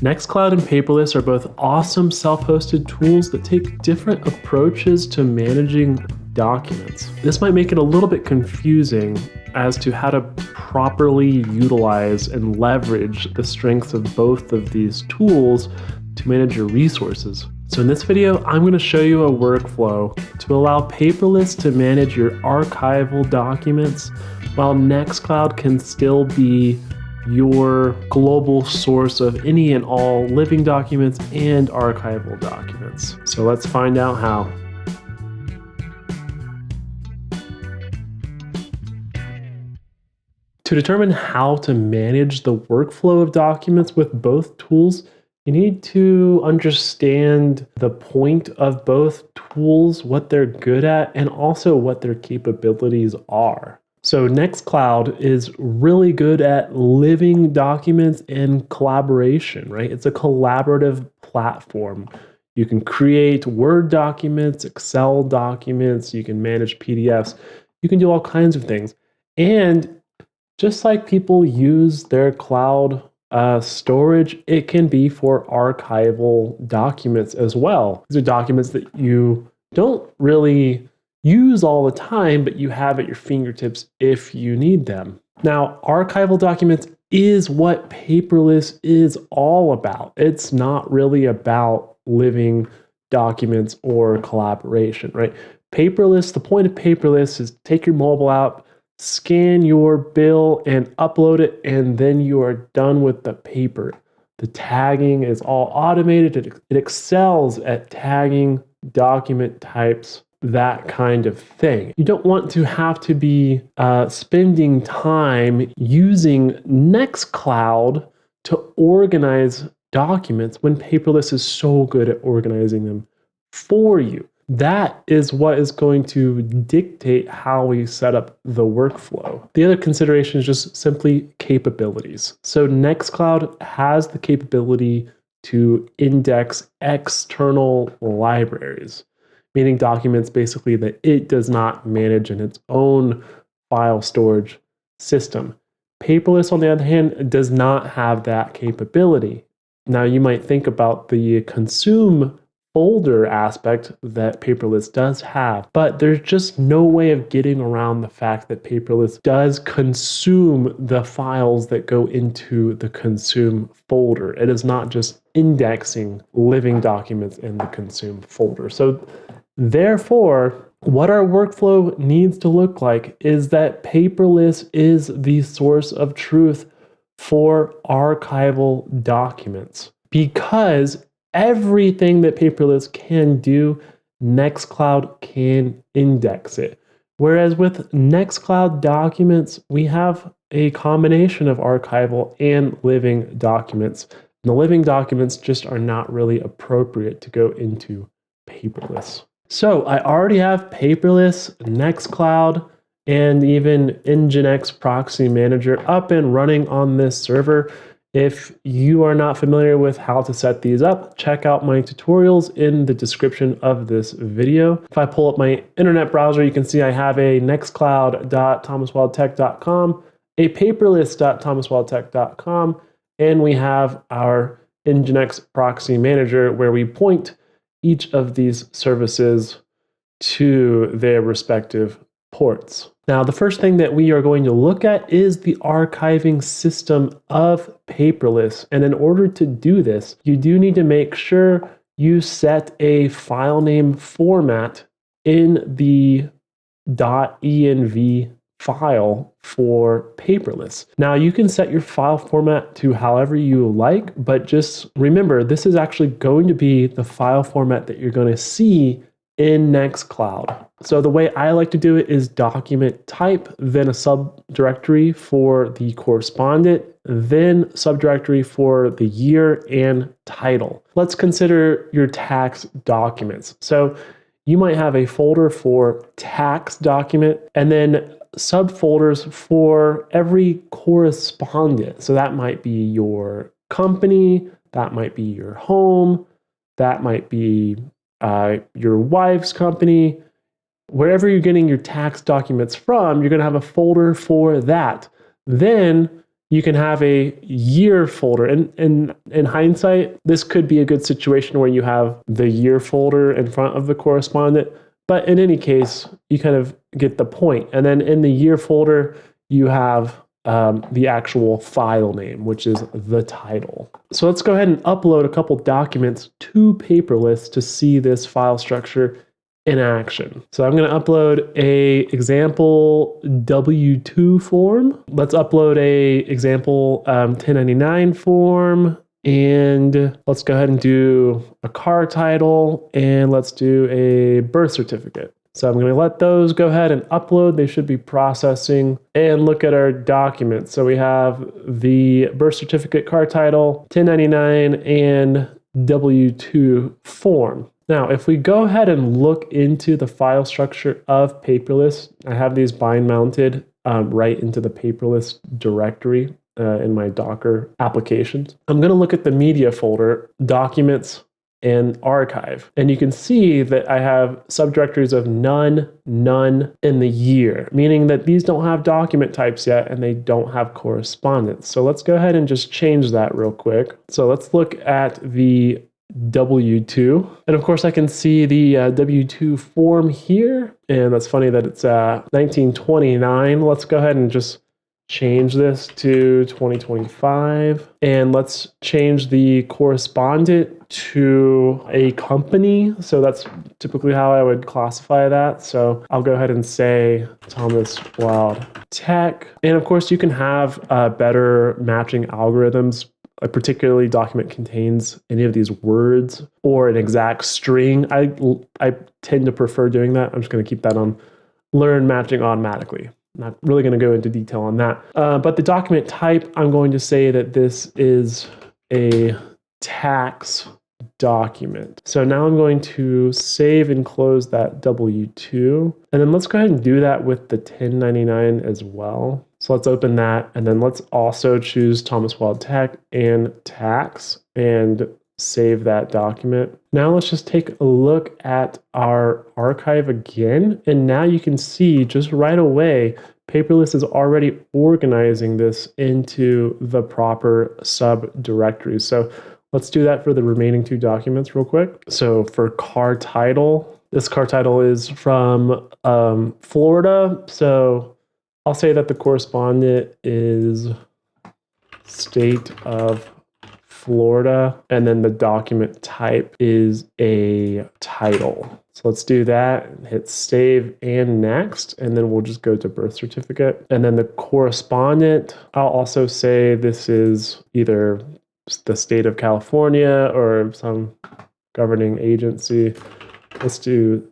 Nextcloud and Paperless are both awesome self-hosted tools that take different approaches to managing documents. This might make it a little bit confusing as to how to properly utilize and leverage the strengths of both of these tools to manage your resources. So in this video, I'm going to show you a workflow to allow Paperless to manage your archival documents while Nextcloud can still be your global source of any and all living documents and archival documents. So let's find out how. To determine how to manage the workflow of documents with both tools, you need to understand the point of both tools, what they're good at, and also what their capabilities are. So Nextcloud is really good at living documents and collaboration, right? It's a collaborative platform. You can create Word documents, Excel documents, you can manage PDFs, you can do all kinds of things. And just like people use their cloud storage, it can be for archival documents as well. These are documents that you don't really use all the time, but you have at your fingertips if you need them. Now, archival documents is what Paperless is all about. It's not really about living documents or collaboration, right? Paperless, the point of Paperless is take your mobile app, scan your bill and upload it, and then you are done with the paper. The tagging is all automated. It excels at tagging document types, that kind of thing. You don't want to have to be spending time using Nextcloud to organize documents when Paperless is so good at organizing them for you. That is what is going to dictate how we set up the workflow. The other consideration is just simply capabilities. So Nextcloud has the capability to index external libraries, meaning documents basically that it does not manage in its own file storage system. Paperless, on the other hand, does not have that capability. Now, you might think about the consume folder aspect that Paperless does have, but there's just no way of getting around the fact that Paperless does consume the files that go into the consume folder. It is not just indexing living documents in the consume folder. So therefore, what our workflow needs to look like is that Paperless is the source of truth for archival documents, because everything that Paperless can do, Nextcloud can index it. Whereas with Nextcloud documents, we have a combination of archival and living documents. And the living documents just are not really appropriate to go into Paperless. So I already have Paperless, Nextcloud, and even NGINX Proxy Manager up and running on this server. If you are not familiar with how to set these up, check out my tutorials in the description of this video. If I pull up my internet browser, you can see I have a nextcloud.thomaswildtech.com, a paperless.thomaswildtech.com, and we have our NGINX Proxy Manager where we point each of these services to their respective ports. Now, the first thing that we are going to look at is the archiving system of Paperless. And in order to do this, you do need to make sure you set a file name format in the .env file for Paperless. Now, you can set your file format to however you like, but just remember, this is actually going to be the file format that you're going to see in Nextcloud. So the way I like to do it is document type, then a subdirectory for the correspondent, then subdirectory for the year and title. Let's consider your tax documents. So you might have a folder for tax document and then subfolders for every correspondent. So that might be your company, that might be your home, that might be your wife's company. Wherever you're getting your tax documents from, you're going to have a folder for that. Then you can have a year folder. And in hindsight, this could be a good situation where you have the year folder in front of the correspondent. But in any case, you kind of get the point. And then in the year folder, you have the actual file name, which is the title. So let's go ahead and upload a couple documents to Paperless to see this file structure in action. So I'm going to upload a example W2 form. Let's upload a example 1099 form. And let's go ahead and do a car title, and let's do a birth certificate. So I'm going to let those go ahead and upload. They should be processing, and look at our documents. So we have the birth certificate, car title, 1099, and W2 form. Now, if we go ahead and look into the file structure of Paperless, I have these bind mounted right into the Paperless directory in my Docker applications. I'm going to look at the media folder, documents, and archive. And you can see that I have subdirectories of none, none, and the year, meaning that these don't have document types yet and they don't have correspondence. So let's go ahead and just change that real quick. So let's look at the W2. And of course, I can see the W2 form here. And that's funny that it's 1929. Let's go ahead and just change this to 2025. And let's change the correspondent to a company. So that's typically how I would classify that. So I'll go ahead and say Thomas Wild Tech. And of course, you can have better matching algorithms. A particularly document contains any of these words or an exact string. I tend to prefer doing that. I'm just going to keep that on learn matching automatically. Not really going to go into detail on that. But the document type, I'm going to say that this is a tax document. So now I'm going to save and close that W2. And then let's go ahead and do that with the 1099 as well. So let's open that. And then let's also choose Thomas Wild Tech and tax and save that document. Now let's just take a look at our archive again. And now you can see just right away, Paperless is already organizing this into the proper subdirectories. So let's do that for the remaining two documents real quick. So for car title, this car title is from Florida. So I'll say that the correspondent is state of Florida, and then the document type is a title. So let's do that, hit save and next, and then we'll just go to birth certificate. And then the correspondent, I'll also say this is either the state of California or some governing agency. Let's do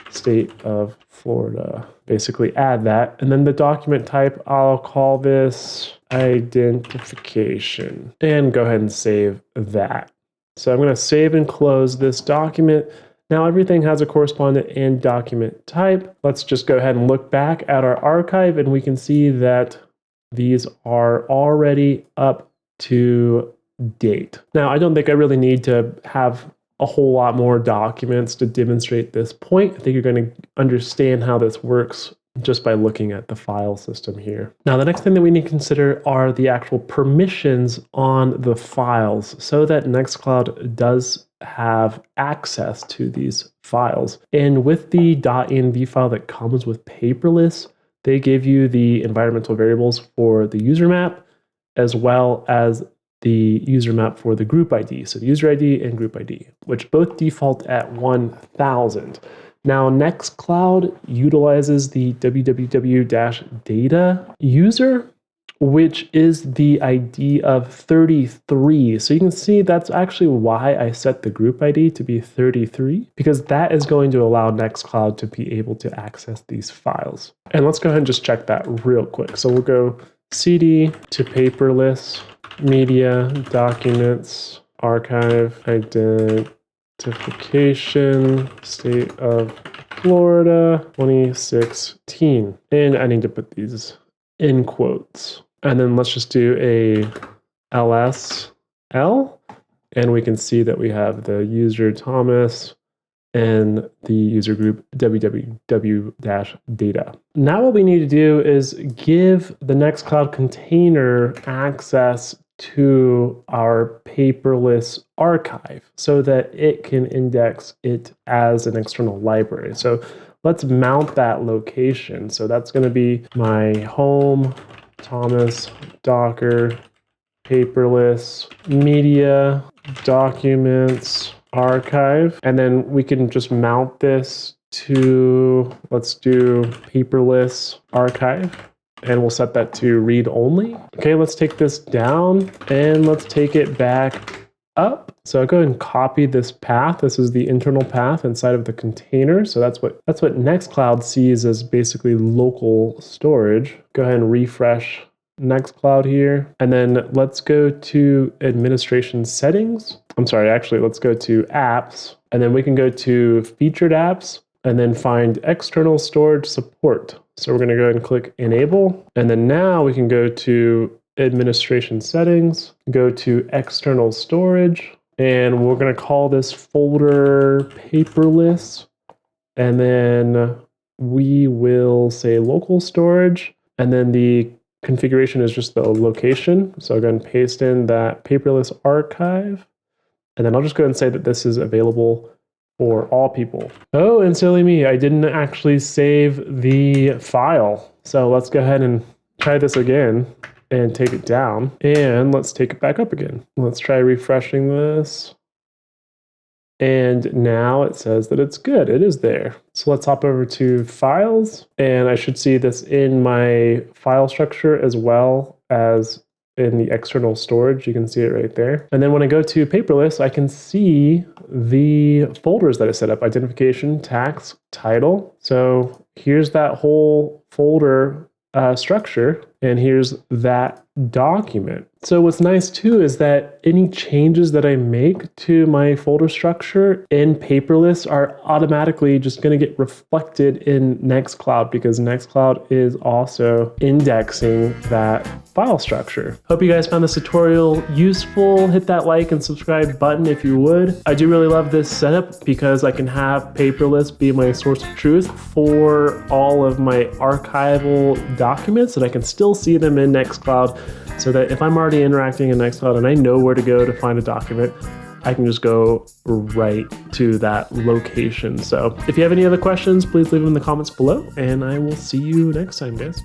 state of Florida. Basically add that. And then the document type, I'll call this identification, and go ahead and save that. So I'm going to save and close this document. Now everything has a correspondent and document type. Let's just go ahead and look back at our archive, and we can see that these are already up to date. Now, I don't think I really need to have a whole lot more documents to demonstrate this point. I think you're going to understand how this works just by looking at the file system here. Now, the next thing that we need to consider are the actual permissions on the files so that Nextcloud does have access to these files. And with the .env file that comes with Paperless, they give you the environmental variables for the user map as well as the user map for the group ID. So the user ID and group ID, which both default at 1000. Now, Nextcloud utilizes the www-data user, which is the ID of 33. So you can see that's actually why I set the group ID to be 33, because that is going to allow Nextcloud to be able to access these files. And let's go ahead and just check that real quick. So we'll go cd to paperless, media, documents, archive, identification, state of Florida, 2016. And I need to put these in quotes. And then let's just do a LSL. And we can see that we have the user Thomas and the user group www-data. Now what we need to do is give the Nextcloud container access to our paperless archive so that it can index it as an external library. So let's mount that location. So that's going to be my home, Thomas, Docker, paperless, media, documents, archive, and then we can just mount this to, let's do paperless archive, and we'll set that to read only. Okay, let's take this down and let's take it back up. So I'll go ahead and copy this path. This is the internal path inside of the container. So that's what Nextcloud sees as basically local storage. Go ahead and refresh Nextcloud here. And then let's go to administration settings. I'm sorry, actually, let's go to apps. And then we can go to featured apps and then find external storage support. So we're going to go ahead and click enable. And then now we can go to administration settings, go to external storage, and we're going to call this folder paperless. And then we will say local storage. And then the configuration is just the location. So I'll go ahead and paste in that paperless archive. And then I'll just go ahead and say that this is available for all people. Oh, and silly me, I didn't actually save the file. So let's go ahead and try this again and take it down. And let's take it back up again. Let's try refreshing this. And now it says that it's good. It is there. So let's hop over to files, and I should see this in my file structure as well as in the external storage. You can see it right there. And then when I go to paperless, I can see the folders that I set up: identification, tax, title. So here's that whole folder structure, and here's that document. So what's nice too is that any changes that I make to my folder structure in paperless are automatically just going to get reflected in Nextcloud, because Nextcloud is also indexing that file structure. Hope you guys found this tutorial useful. Hit that like and subscribe button if you would. I do really love this setup because I can have paperless be my source of truth for all of my archival documents, and I can still see them in Nextcloud, so that if I'm already interacting in Nextcloud and I know where to go to find a document, I can just go right to that location. So if you have any other questions, please leave them in the comments below, and I will see you next time, guys.